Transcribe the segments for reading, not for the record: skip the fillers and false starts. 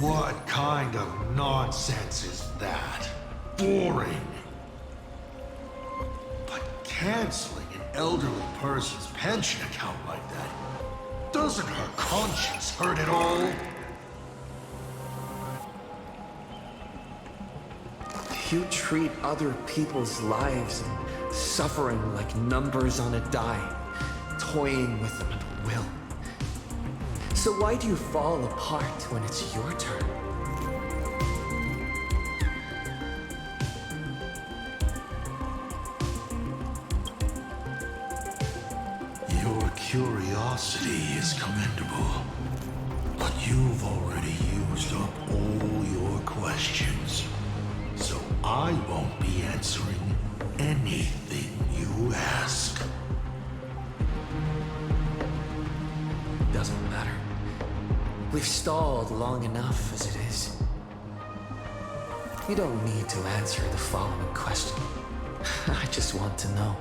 What kind of nonsense is that? Boring. But canceling an elderly person's pension account like that, doesn't her conscience hurt at all? You treat other people's lives and suffering like numbers on a die, toying with them at will. So why do you fall apart when it's your turn? Your curiosity is commendable, but you've already used up all your questions. So I won't be answering anything you ask. Doesn't matter. We've stalled long enough as it is. You don't need to answer the following question. I just want to know.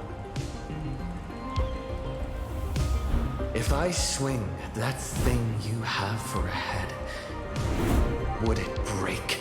If I swing at that thing you have for a head, would it break?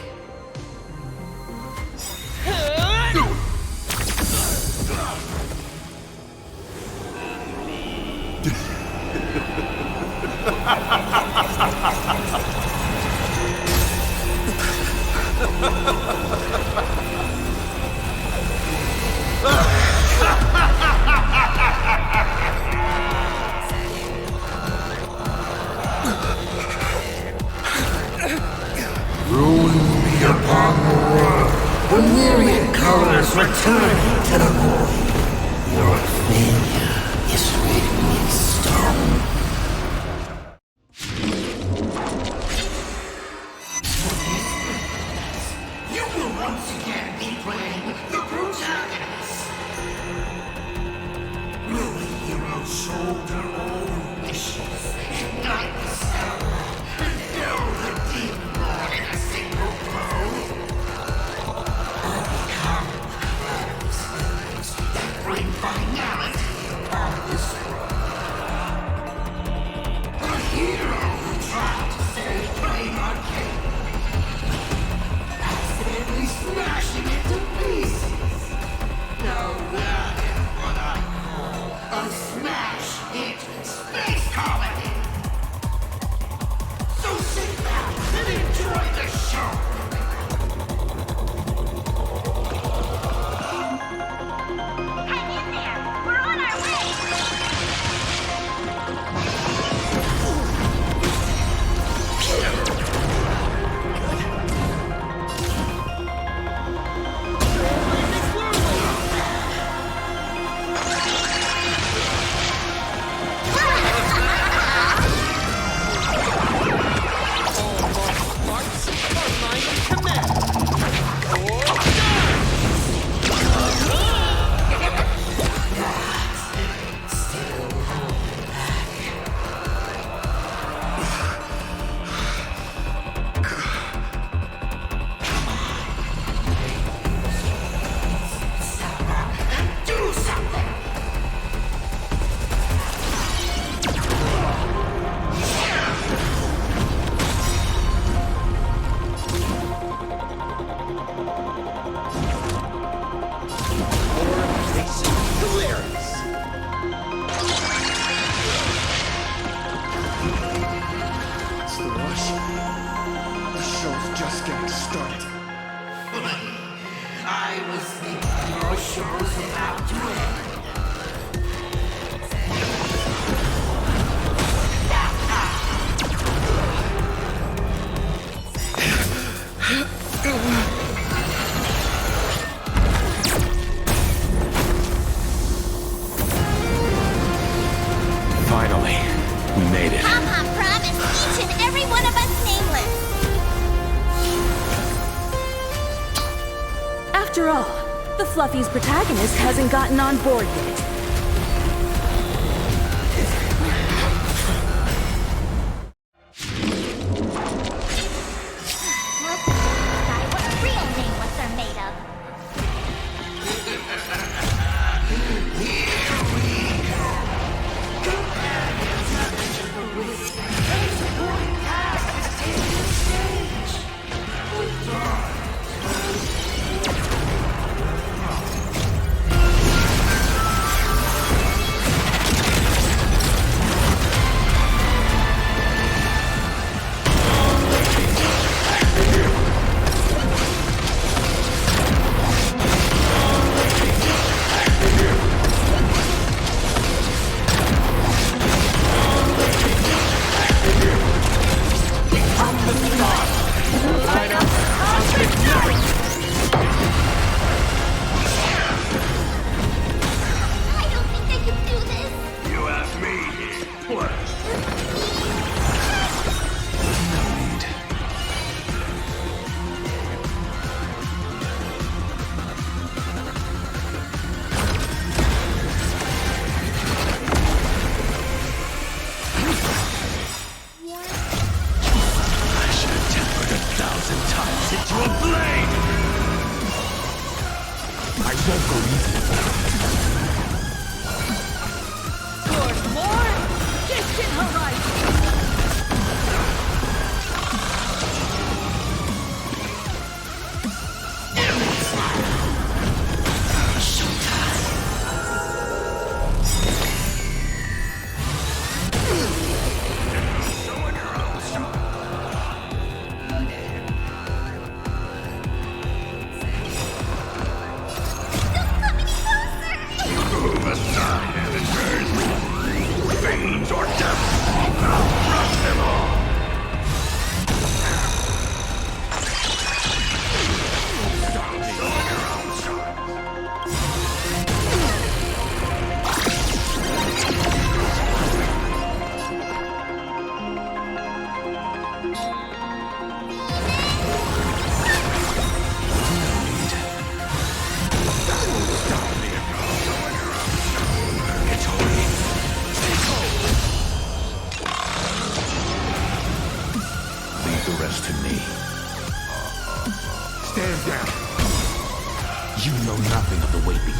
Ruin be upon the world. The myriad colors return to the void. Your failure is written in stone. You will once again be playing the protagonist. Will the hero shoulder all wishes, ignite the star, and fill the demon lord in a single blow? Or become those words that bring finality upon this world? A hero who tried to save Claymore King, accidentally smashing it to pieces. Now that is what I call a smash hit space comedy. So sit back and enjoy the show. Hang in there! We're on our way! It's the rush. The show's just getting started. I was thinking your show's about to end. Finally, we made it. Pom-Pom promised each and every one of us nameless. After all, the Fluffy's protagonist hasn't gotten on board yet. Let's decide what real nameless are made of. Stage.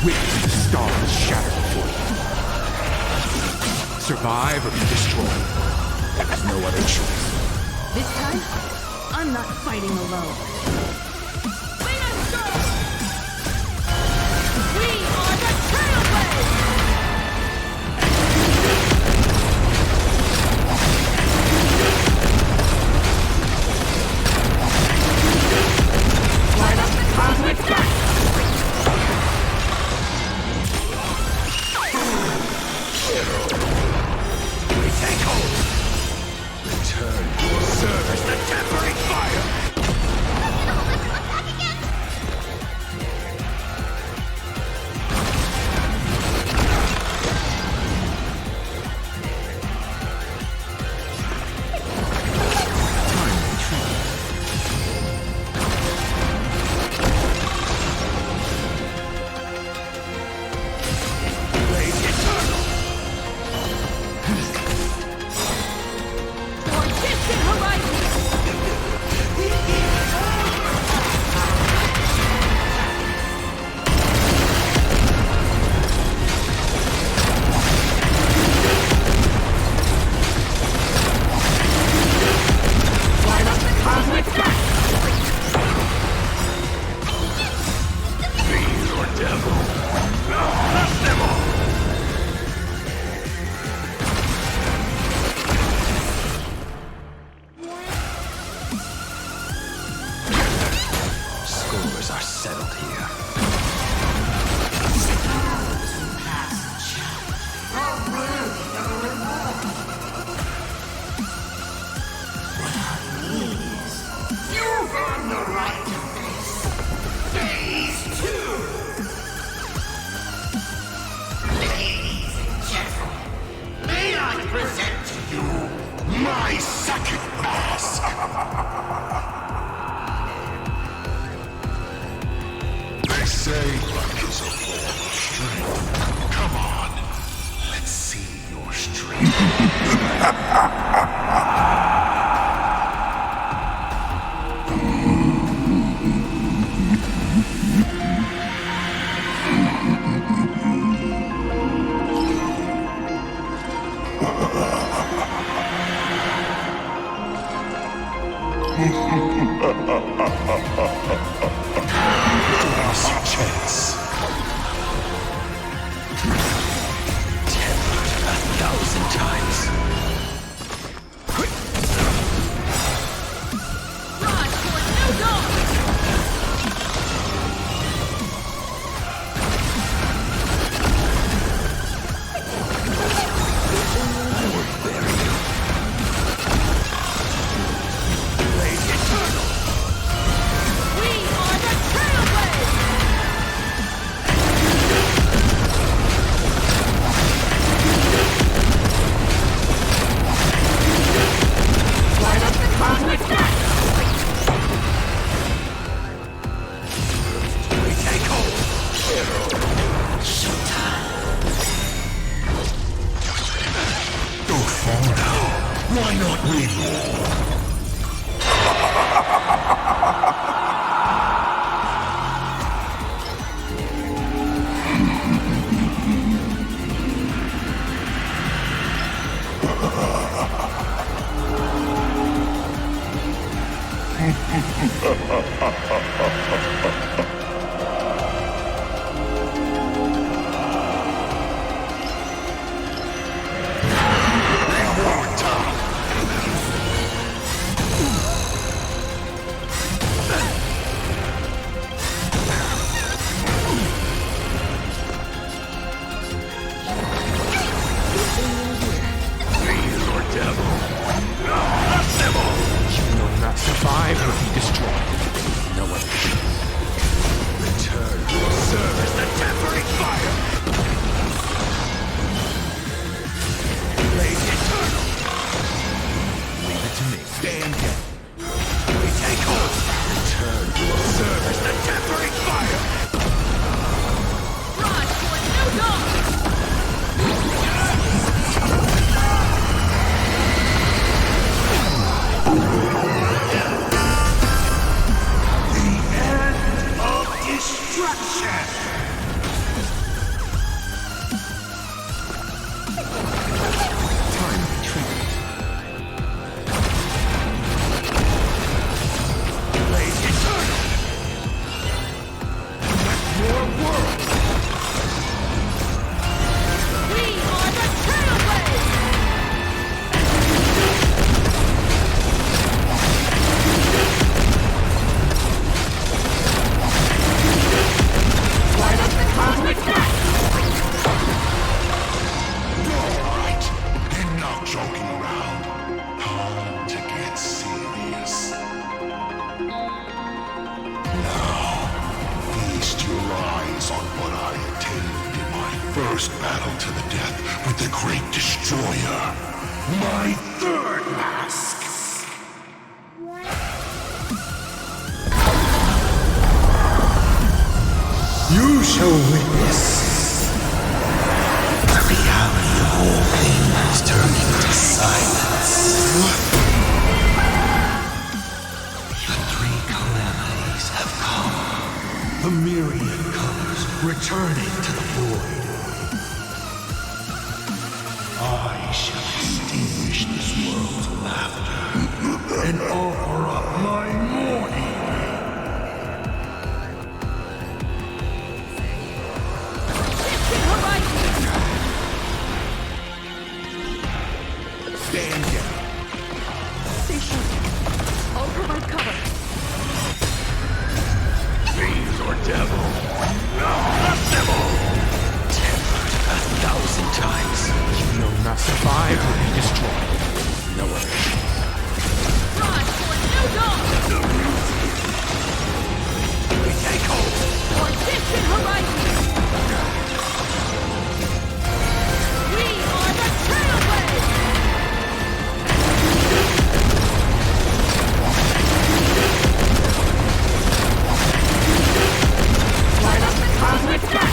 Witness the stars shatter before you. Survive or be destroyed. There is no other choice. This time, I'm not fighting alone. Lead us, girls! We are the Trailblazers! Light up the cosmic sky! We take hold. Return your service to tempering fire. Attack again! Blaze eternal. For distant horizons! Light up the cosmic sky! Fiend or devil. Crush them all. Scores are settled here. You've earned the right to face Phase 2! Ladies and gentlemen, may I present to you my second mask? They say luck is a form of strength. Come on, let's see your strength. Last chance. 1,000 times. Rise for a new dawn! I will bury you. Blaze eternal. We are the Trailblazers! Light up the cosmic sky! We take hold. Showtime. Don't fall now. Why not win more? Survive or be destroyed. No other choice. Return your service to tempering fire. Blaze eternal. Leave it to me. Stand down. We take hold. Return your service to tempering fire. Rise for a new dawn! The with the Great Destroyer, my third mask. You shall witness the reality of all things turning to silence. The three calamities have come. The myriad colors returning to the void. I shall extinguish this world's laughter and offer up my mourning. Stand down. Stay sharp. I'll provide cover. Fiends or devil? Not devil! Tempered 1,000 times. You will not survive or be destroyed. No other chance. Rise for a new dawn! We take hold! For distant horizons! We are the Trailblazers! Light up the cosmic death!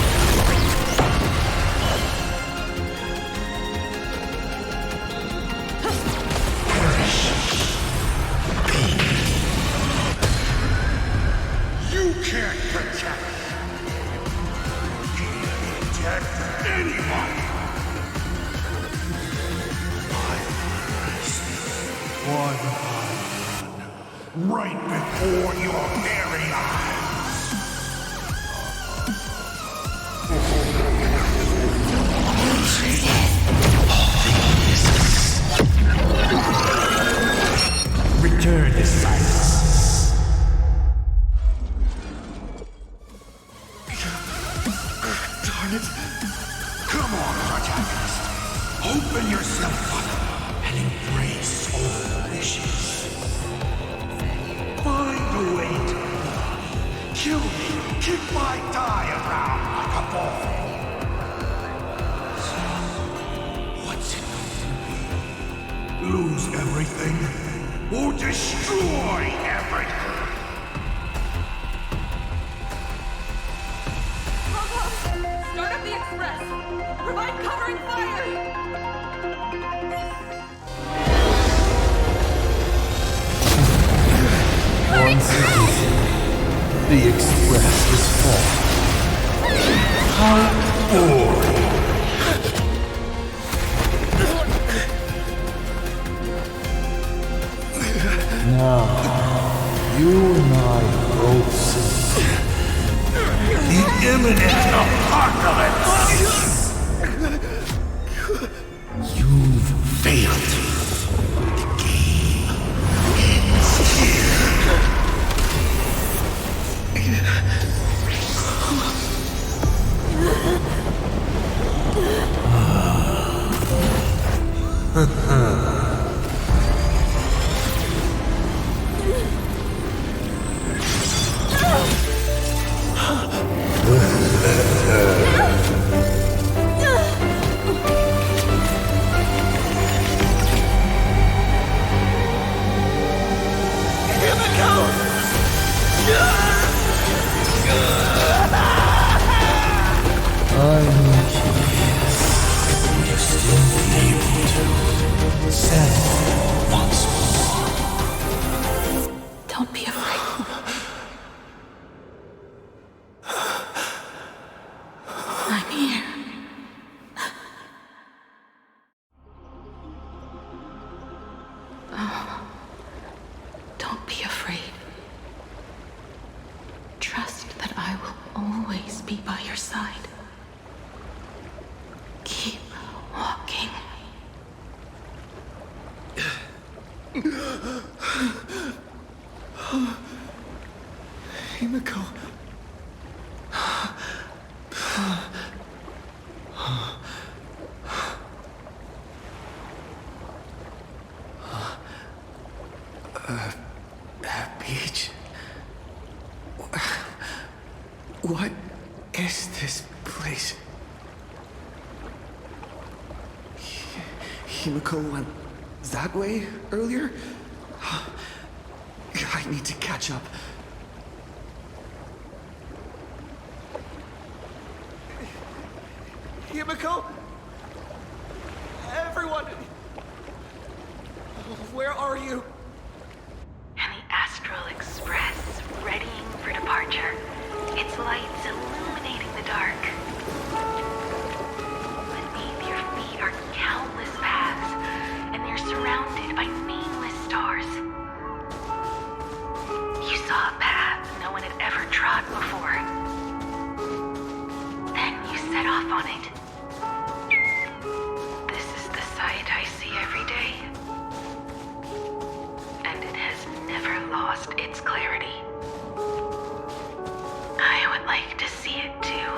You can't protect anyone! I release one by one, right before your very eyes. Return to silence. Darn it. Come on, protagonist. Open yourself up and embrace all wishes. Find a way to kill me. Kick my die around like a ball. So, what's it going to be? Lose everything or destroy everything? Start up the express! Provide covering fire! Once again, the express is full. How boring. Now, you and I both see The imminent apocalypse! You've failed. The game ends here. I'm curious. Would you still be able to settle once more? Don't be afraid. I'm here. Don't be afraid. Trust that I will always be by your side. Keep walking. Himiko. Peach. What is this place? Himiko went that way earlier? I need to catch up. Himiko? Everyone! Where are you? And the Astral Express, readying for departure. Its lights illuminating the dark. Beneath your feet are countless paths, and they're surrounded by nameless stars. You saw a path no one had ever trod before. Then you set off on it. This is the sight I see every day. And it has never lost its clarity. I would like to see it too.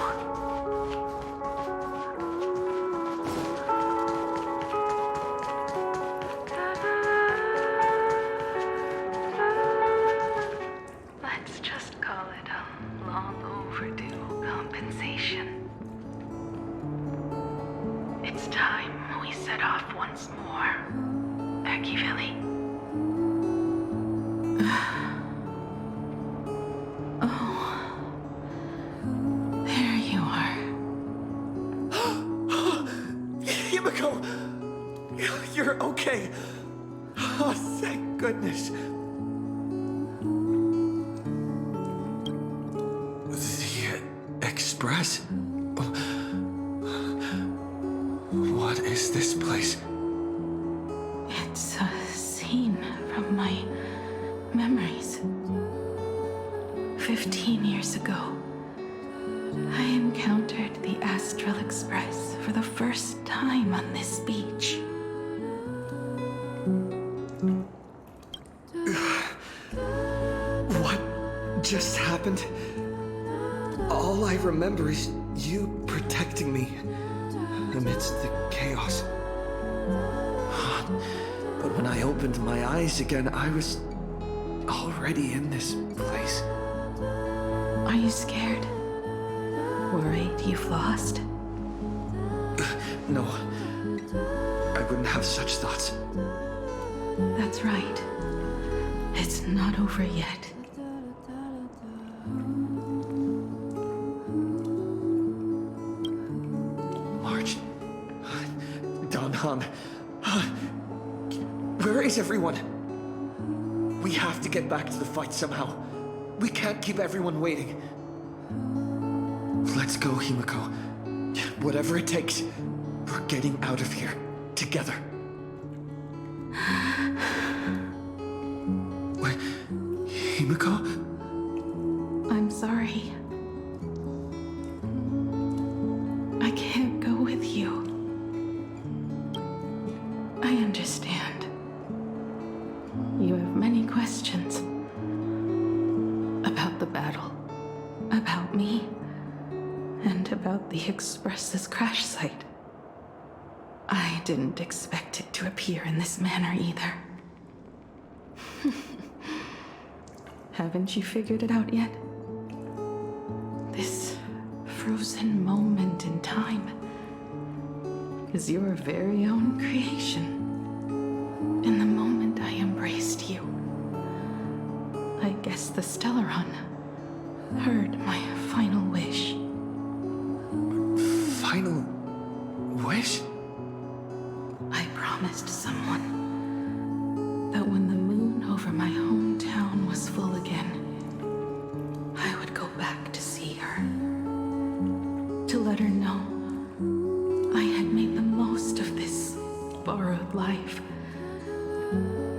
Let's just call it a long overdue compensation. It's time we set off once more, Akivilli. There you are. Himiko! You're okay. Oh, thank goodness. The Express? What is this place? It's a scene from my memories. 15 years ago, I encountered the Astral Express for the first time on this beach. What just happened? All I remember is you protecting me amidst the chaos. But when I opened my eyes again, I was already in this place. Are you scared? Worried you've lost? No, I wouldn't have such thoughts. That's right. It's not over yet. March. Donhan. Where is everyone? We have to get back to the fight somehow. We can't keep everyone waiting. Let's go, Himiko. Whatever it takes, we're getting out of here together. Wait, Himiko? I'm sorry. I can't go with you. I understand. You have many questions. About the battle. About me. And about the Express's crash site. I didn't expect it to appear in this manner either. Haven't you figured it out yet? This frozen moment in time is your very own creation. In the moment I embraced you, I guess the Stellaron heard my final wish. Final wish? I promised someone that when the moon over my hometown was full again, I would go back to see her. To let her know I had made the most of this borrowed life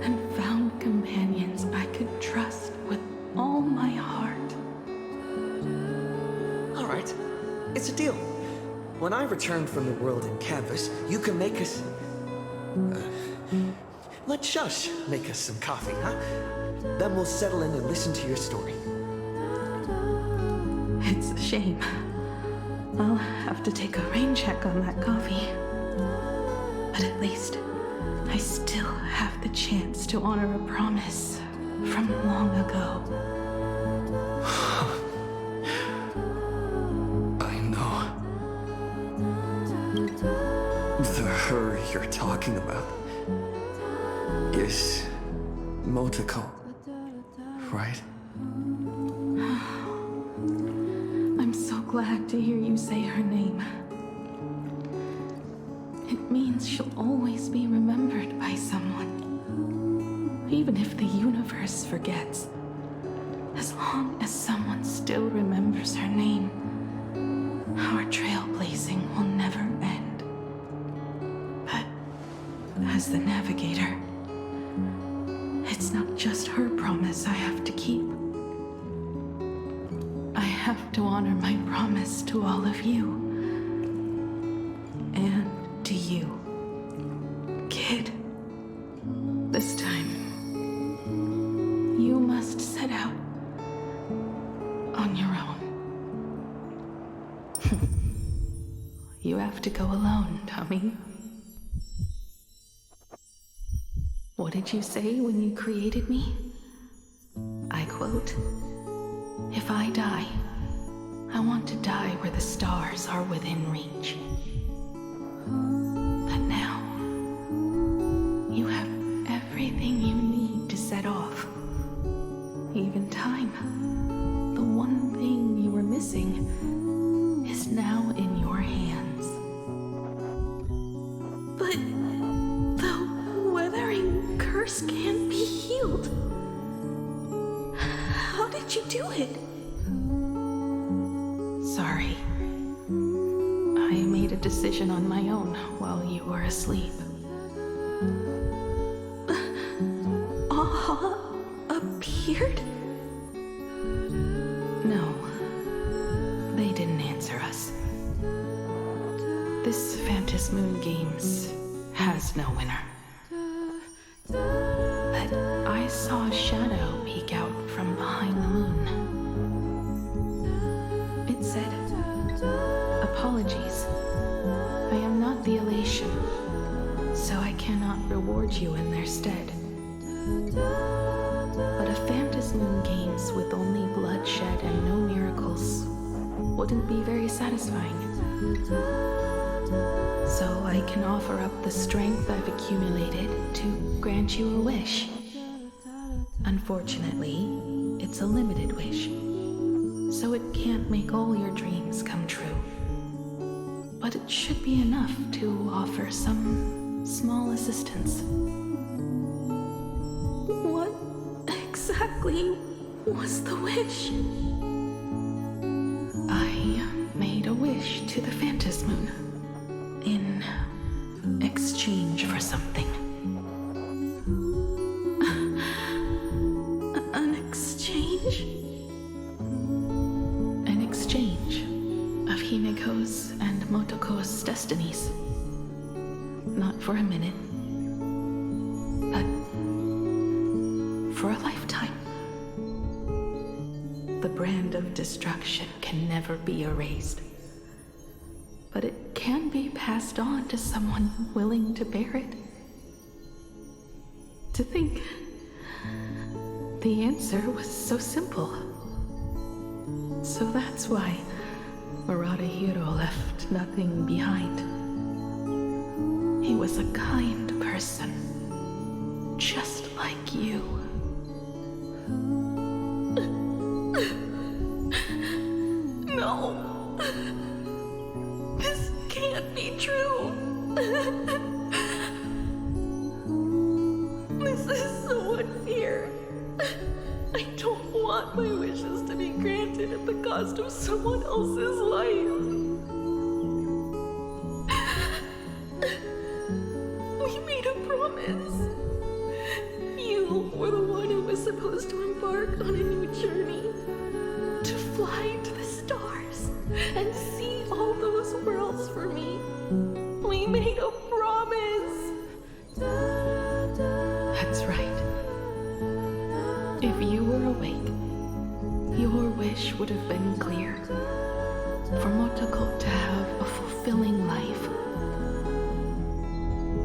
and found companions I could trust with all my heart. All right, it's a deal. When I return from the world in canvas, you can make us... let Shush make us some coffee, huh? Then we'll settle in and listen to your story. It's a shame. I'll have to take a rain check on that coffee. But at least I still have the chance to honor a promise from long ago. I know. The hurry you're talking about is Motoko, right? I'm so glad to hear you say her name. It means she'll always be remembered by someone. Even if the universe forgets, as long as someone still remembers her name, our trailblazing will never end. But as the navigator, it's not just her promise I have to keep. I have to honor my promise to all of you. And to you, kid. This time, you must set out on your own. You have to go alone, Tommy. What did you say when you created me? I quote, "If I die, I want to die where the stars are within reach." But now, you have everything you need to set off. Even time. The one thing you were missing is now in your hands. But the weathering curse can't be healed. How did you do it? Sorry. I made a decision on my own while you were asleep. Aha appeared? No. They didn't answer us. This Phantom Moon Games has no winner. But I saw a shadow peek out from behind the moon. It said, "Apologies. I am not the elation, so I cannot reward you in their stead." But a Phantom Moon Games with only bloodshed and no miracles wouldn't be very satisfying. So I can offer up the strength I've accumulated to grant you a wish. Unfortunately, it's a limited wish, so it can't make all your dreams come true. But it should be enough to offer some small assistance. What exactly was the wish? I made a wish to the Phantom Moon in exchange for something. An exchange? An exchange of Himeko's and Motoko's destinies. Not for a minute, but for a lifetime. The brand of destruction can never be erased, but it can be passed on to someone willing to bear it. To think the answer was so simple. So that's why Hiro left nothing behind. He was a kind person, just like you. No. This can't be true. This is so unfair. I don't want my wishes to be granted at the cost of someone else's life. We made a promise. You were the one who was supposed to embark on a new journey. To fly to the stars and see all those worlds for me. We made a promise. That's right. If you were awake, your wish would have been clear. For Motoko to have a fulfilling life.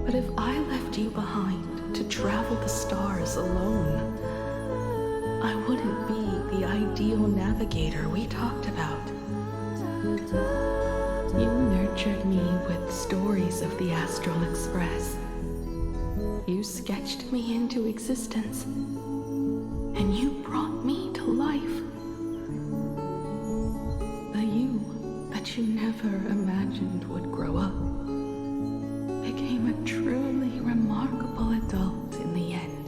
But if I left you behind to travel the stars alone, I wouldn't be the ideal navigator we talked about. You nurtured me with stories of the Astral Express. You sketched me into existence, and you brought me to life. The you that you never imagined would grow up became a truly remarkable adult in the end.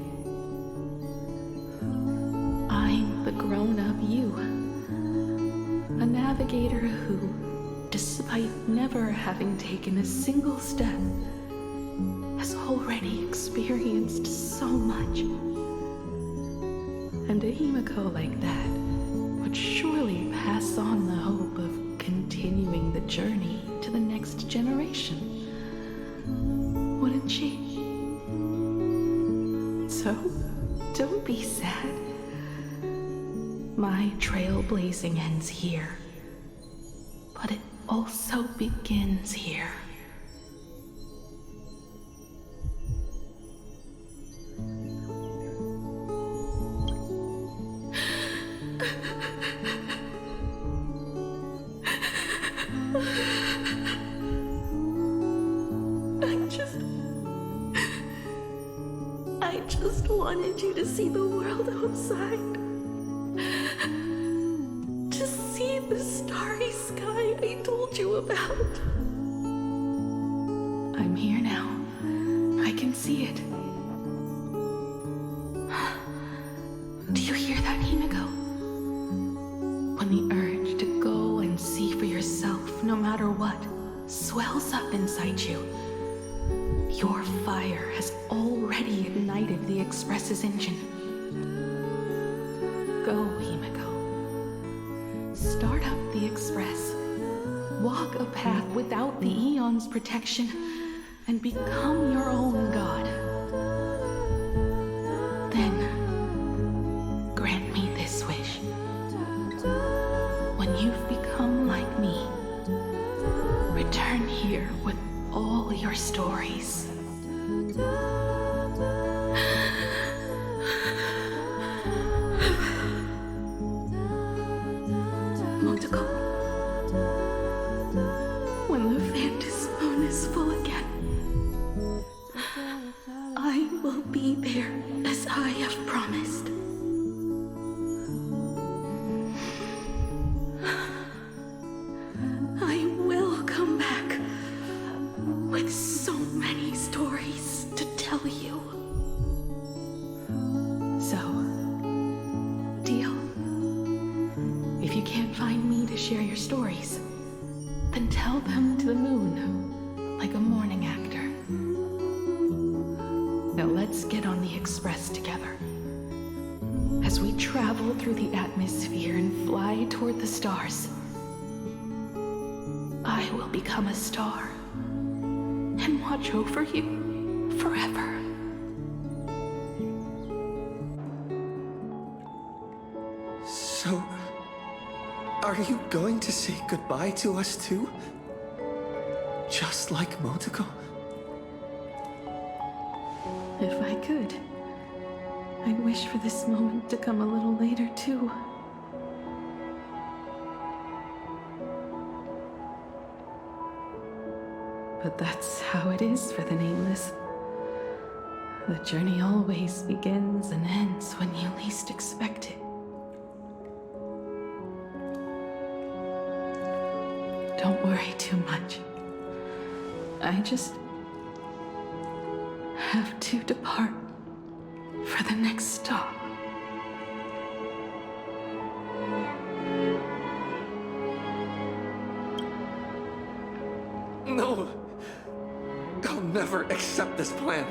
I'm the grown-up you, a navigator who, despite never having taken a single step, has already experienced so much. And a Himiko like that would surely pass on the hope of continuing the journey to the next generation. Wouldn't she? So, don't be sad. My trailblazing ends here, but it also begins here. I just wanted you to see the world outside. To see the starry sky I told you about. I'm here now. I can see it. Do you hear that, Himiko? When the urge to go and see for yourself, no matter what, swells up inside you, your fire has already ignited the Express's engine. Go, Himiko. Start up the Express. Walk a path without the Eon's protection, and become your own god. Then, grant me this wish. When you've become like me, return here with all your stories. Motoko, when the Phantom Moon is full again, I will be there as I have promised. I will come back with so many stories to tell you. So, deal? If you can't find me to share your stories, then tell them to the moon, like a morning actor. Now let's get on the Express together. As we travel through the atmosphere and fly toward the stars, I will become a star and watch over you forever. So, are you going to say goodbye to us too? Just like Motoko? If I could, I'd wish for this moment to come a little later too. But that's how it is for the Nameless. The journey always begins and ends when you least expect it. Don't worry too much. I just have to depart for the next stop. No! I'll never accept this plan.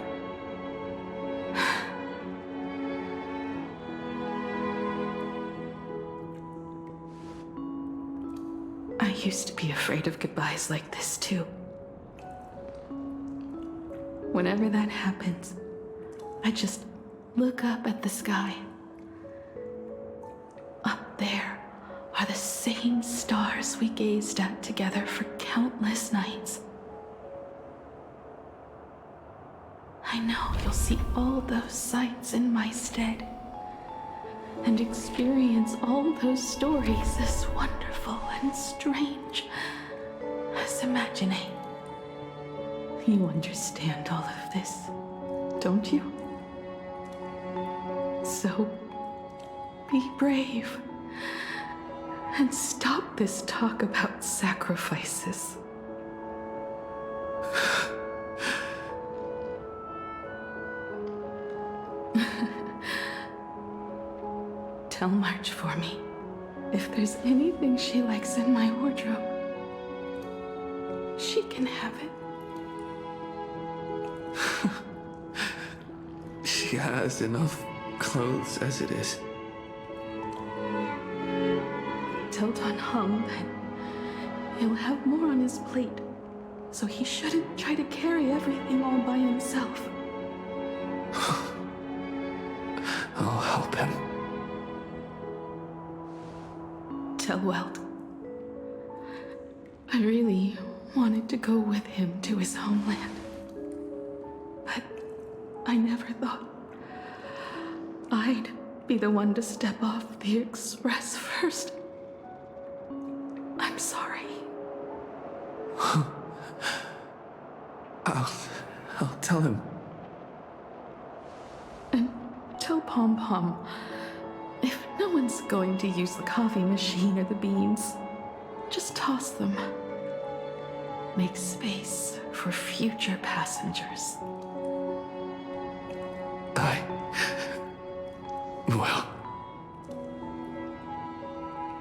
I used to be afraid of goodbyes like this too. Whenever that happens, I just look up at the sky. Up there are the same stars we gazed at together for countless nights. I know you'll see all those sights in my stead and experience all those stories as wonderful and strange as just imagining. You understand all of this, don't you? So, be brave. And stop this talk about sacrifices. Tell March for me if there's anything she likes in my wardrobe. She can have it. She has enough clothes as it is. Tell Don Hum that he'll have more on his plate, so he shouldn't try to carry everything all by himself. I'll help him. Tell Welt. I really wanted to go with him to his homeland, but I never thought I'd be the one to step off the express first. I'm sorry. I'll tell him. And tell Pom Pom, if no one's going to use the coffee machine or the beans, just toss them. Make space for future passengers. Well.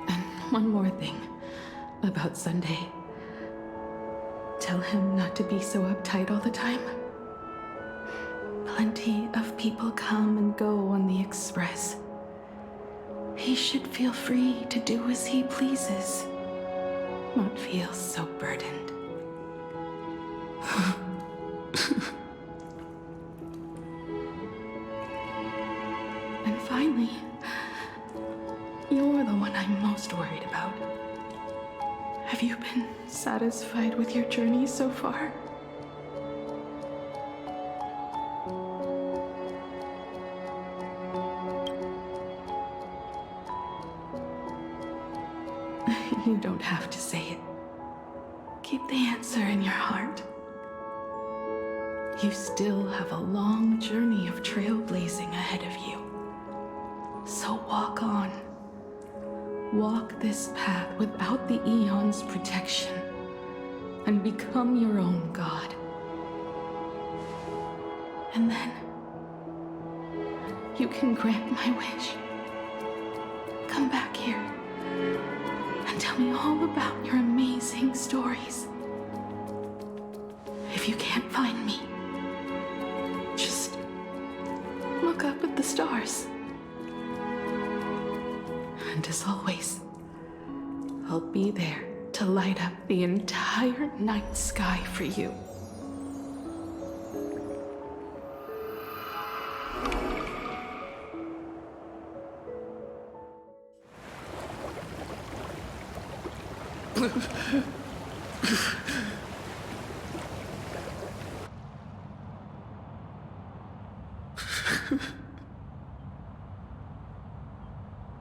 And one more thing about Sunday. Tell him not to be so uptight all the time. Plenty of people come and go on the express. He should feel free to do as he pleases, not feel so burdened. And finally, you're the one I'm most worried about. Have you been satisfied with your journey so far? You don't have to say it. Keep the answer in your heart. You still have a long journey of trailblazing ahead of you. So walk on. Walk this path without the Eon's protection and become your own god. And then you can grant my wish. Come back here and tell me all about your amazing stories. If you can't find me, just look up at the stars. And as always, I'll be there to light up the entire night sky for you.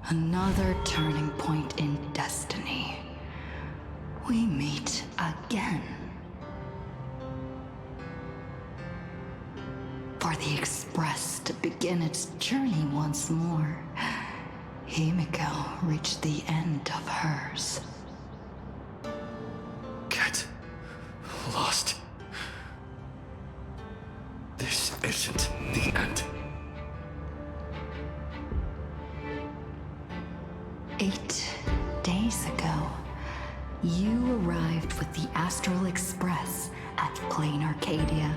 Another turning point in destiny. We meet again. For the Express to begin its journey once more, Himiko reached the end of hers. Get lost. This isn't the end. 8 days ago, you arrived with the Astral Express at Plain Arcadia.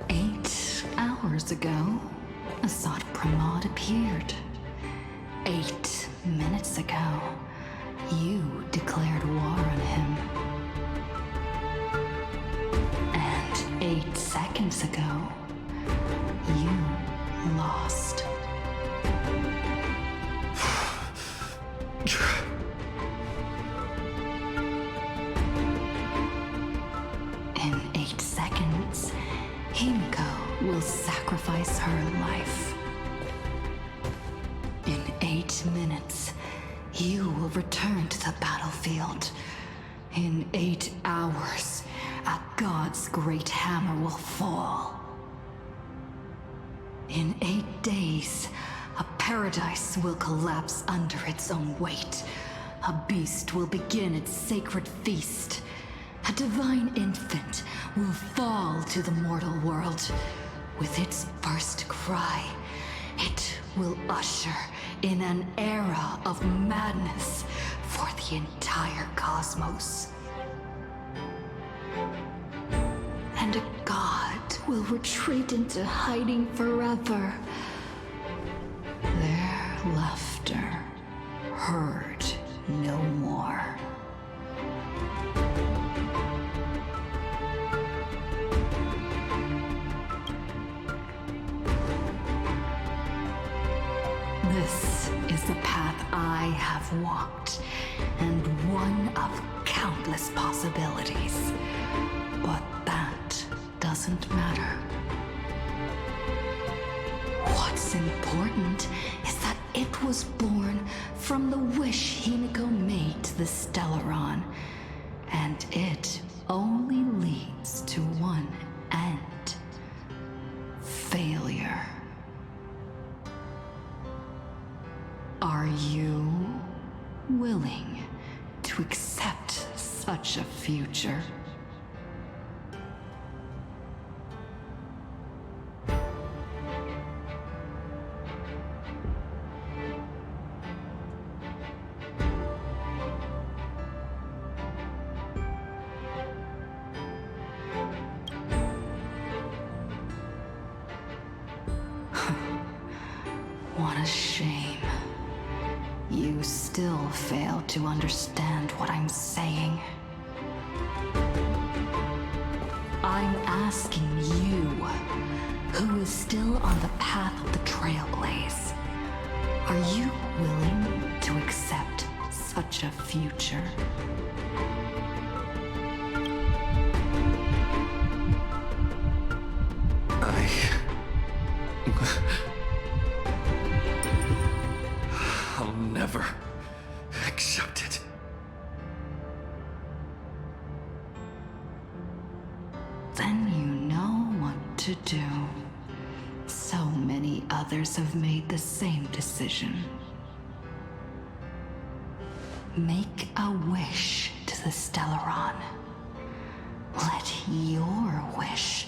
8 hours ago, Assad Pramod appeared. 8 minutes ago, you declared war on him. And 8 seconds ago, you lost. In 8 seconds, Himiko will sacrifice her life. In 8 minutes, you will return to the battlefield In 8 hours, a god's great hammer will fall. In 8 days, a paradise will collapse under its own weight. A beast will begin its sacred feast. A divine infant will fall to the mortal world. With its first cry, it will usher in an era of madness for the entire cosmos. And a god will retreat into hiding forever. Their laughter heard no more. This is the path I have walked, and one of countless possibilities. But that doesn't matter. What's important is that it was born from the wish Himiko made to the Stellaron, and it only leads to one end: failure. Are you willing to accept such a future? What a shame. You still fail to understand what I'm saying. I'm asking you, who is still on the path of the Trailblaze, are you willing to accept such a future? I'll never accept it. Then you know what to do. So many others have made the same decision. Make a wish to the Stellaron. Let your wish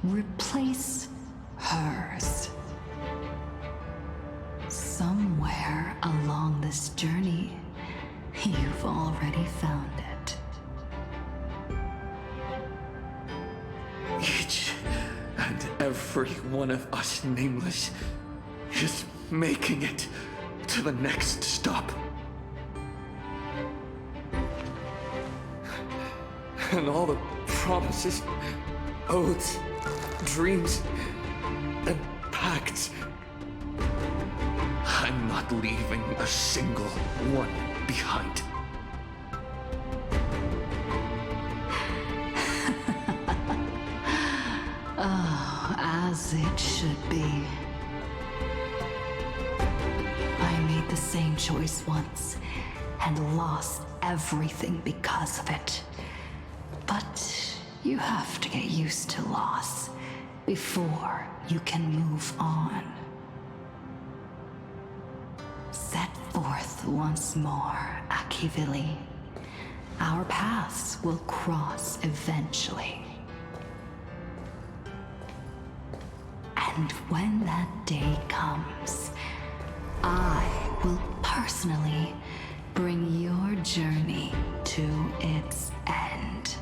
replace hers. Somewhere along this journey, you've already found it. Each and every one of us nameless is making it to the next stop. And all the promises, oaths, dreams, and pacts, I'm not leaving a single one behind. Oh, as it should be. I made the same choice once and lost everything because of it. But you have to get used to loss before you can move on. Set forth once more, Akivili. Our paths will cross eventually. And when that day comes, I will personally bring your journey to its end.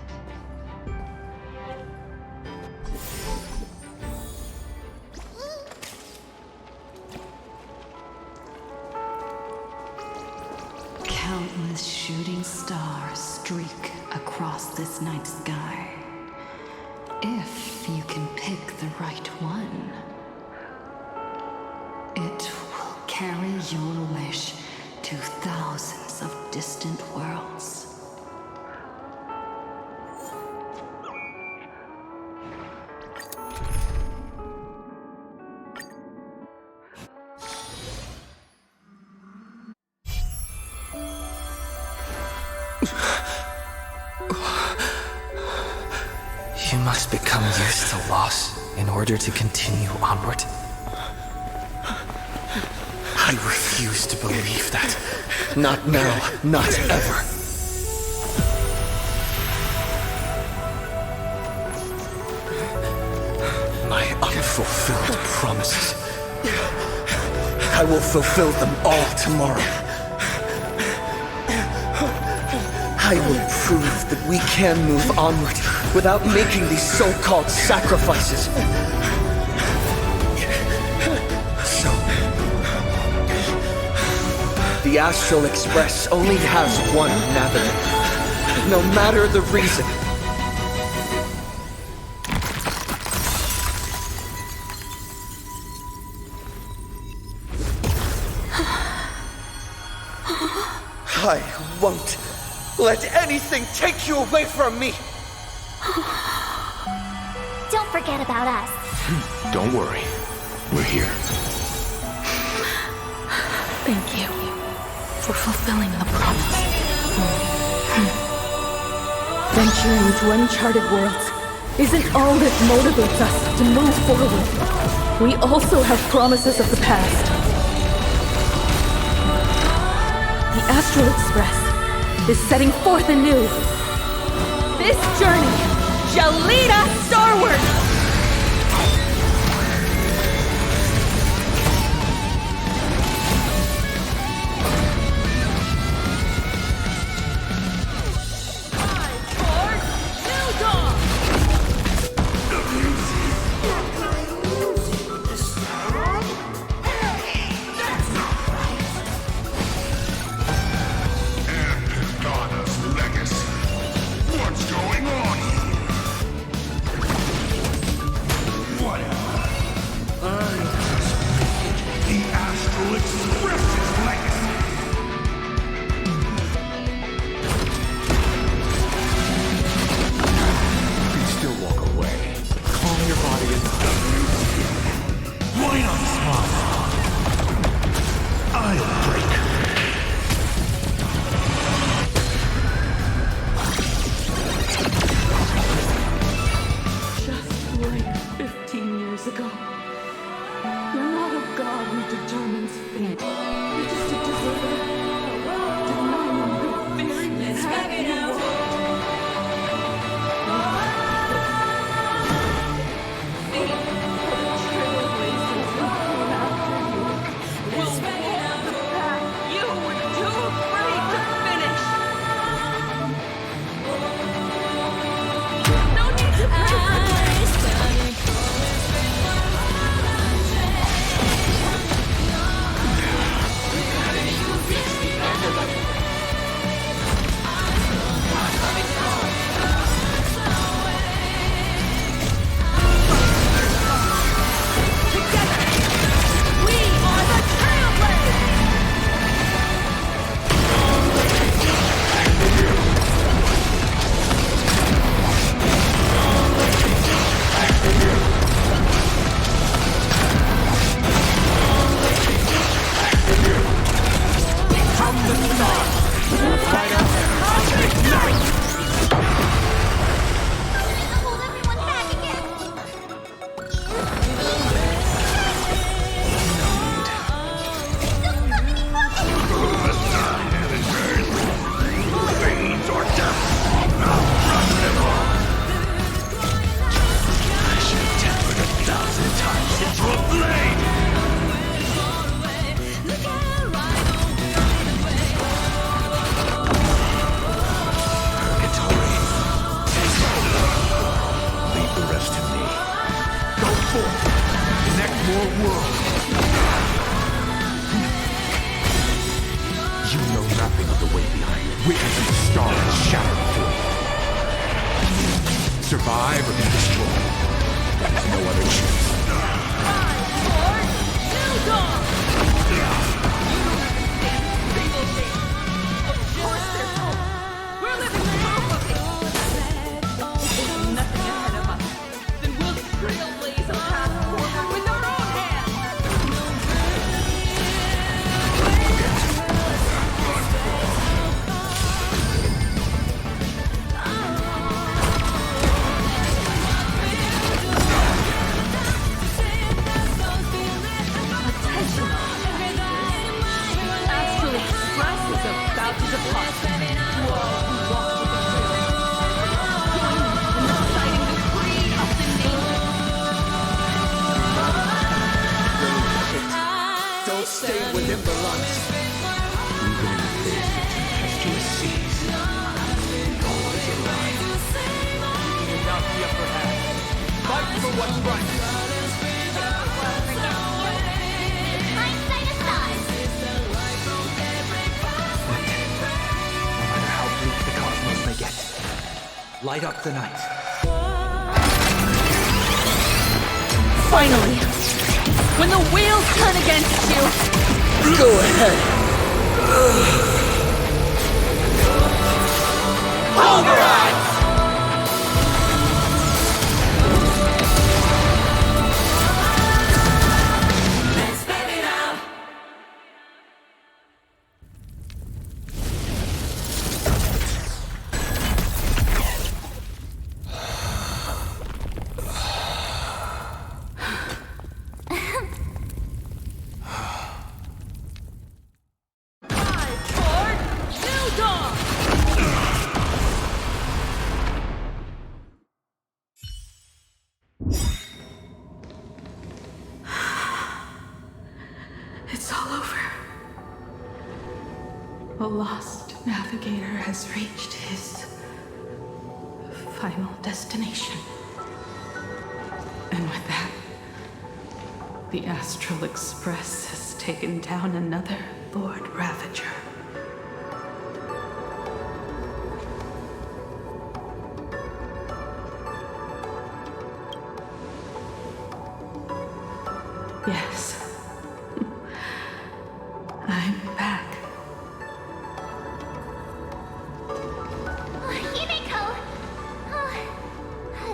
Countless shooting stars streak across this night sky. If you can pick the right one, it will carry your wish to thousands of distant worlds. You must become used to loss in order to continue onward. I refuse to believe that. Not now, not ever. My unfulfilled promises. I will fulfill them all tomorrow. I will prove that we can move onward without making these so-called sacrifices. So, the Astral Express only has one navigator, no matter the reason. I won't let anything take you away from me! Don't forget about us. Don't worry. We're here. Thank you for fulfilling the promise. Venturing into uncharted worlds isn't all that motivates us to move forward. We also have promises of the past. The Astral Express is setting forth anew. This journey shall lead us starward! Survive or be destroyed. There's no other choice. timberlands. Even in the face of tempestuous seas, always alive. Keeping without the upper hand. Fight for what's right. Hindsight aside, No matter how bleak the cosmos may get, light up the night. Finally! When the wheels turn against you! Go ahead. Pulverize! It's all over. The lost navigator has reached his final destination. And with that, the Astral Express has taken down another Lord Ravager. Yes. I'm back. Himiko! Oh,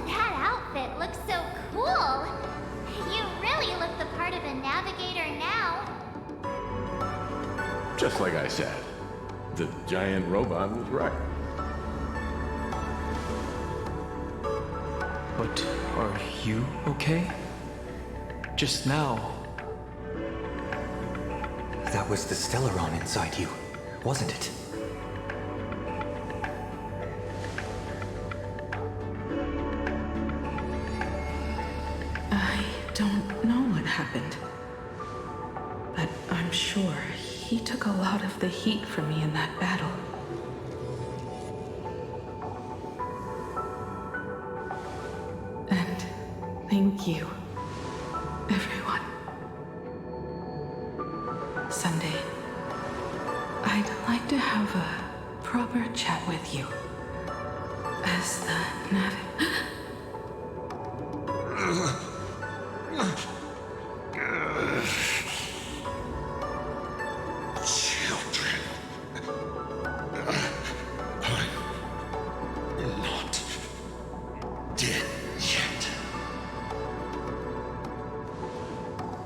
that outfit looks so cool. You really look the part of a navigator now. Just like I said, the giant robot was right. But are you okay? Just now. That was the Stellaron inside you, wasn't it? I don't know what happened. But I'm sure he took a lot of the heat from me in that battle. And thank you, everyone. Sunday, I'd like to have a proper chat with you. As the Children. I'm not dead yet.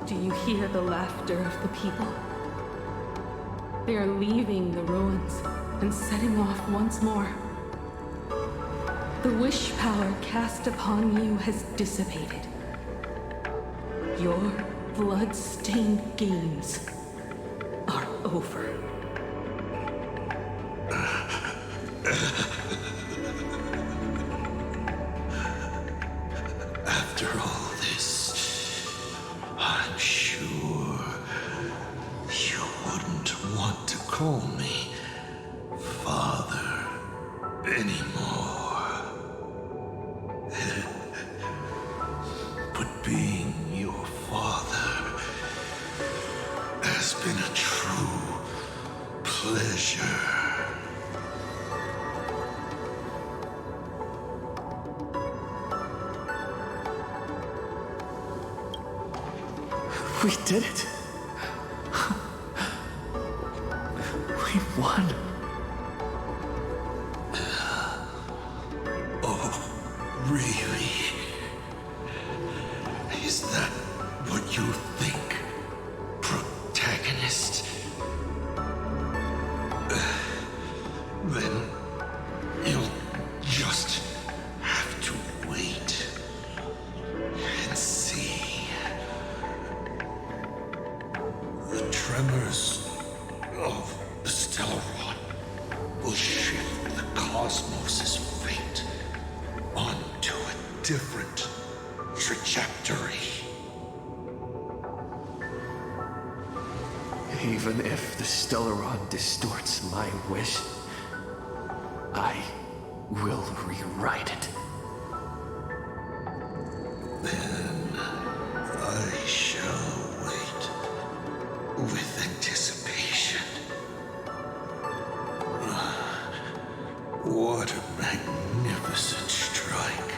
Do you hear the laughter of the people? They are leaving the ruins and setting off once more. The wish power cast upon you has dissipated. Your blood-stained games are over. After all this, I'm sure you wouldn't want to call me father anymore. But being your father has been a true pleasure. We did it. We won. Oh, really? Is that what you think, protagonist? Then you'll just have to wait and see. The tremors of Stellaron will shift the cosmos' fate onto a different trajectory. Even if the Stellaron distorts my wish, I will rewrite it. Then I shall wait with anticipation. What a magnificent strike.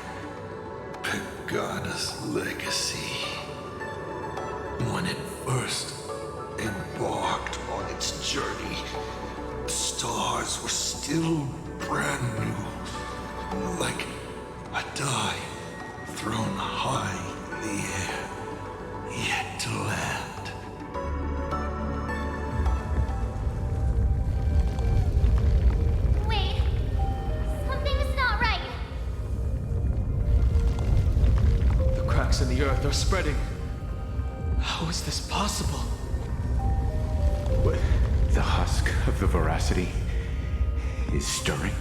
Pagana's legacy. When it first embarked on its journey, the stars were still brand new. Like a die thrown high in the air, yet to land. Wait. Something's not right. The cracks in the earth are spreading. How is this possible? The husk of the veracity is stirring.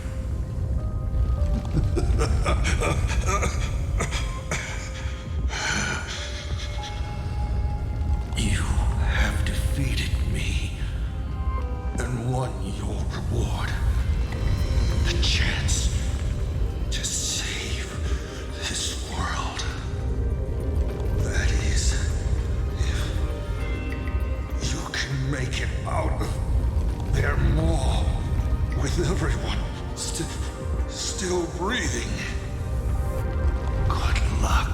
You have defeated me and won your reward. The chance to save this world. That is, if you can make it out of their maw with everyone still breathing. Good luck.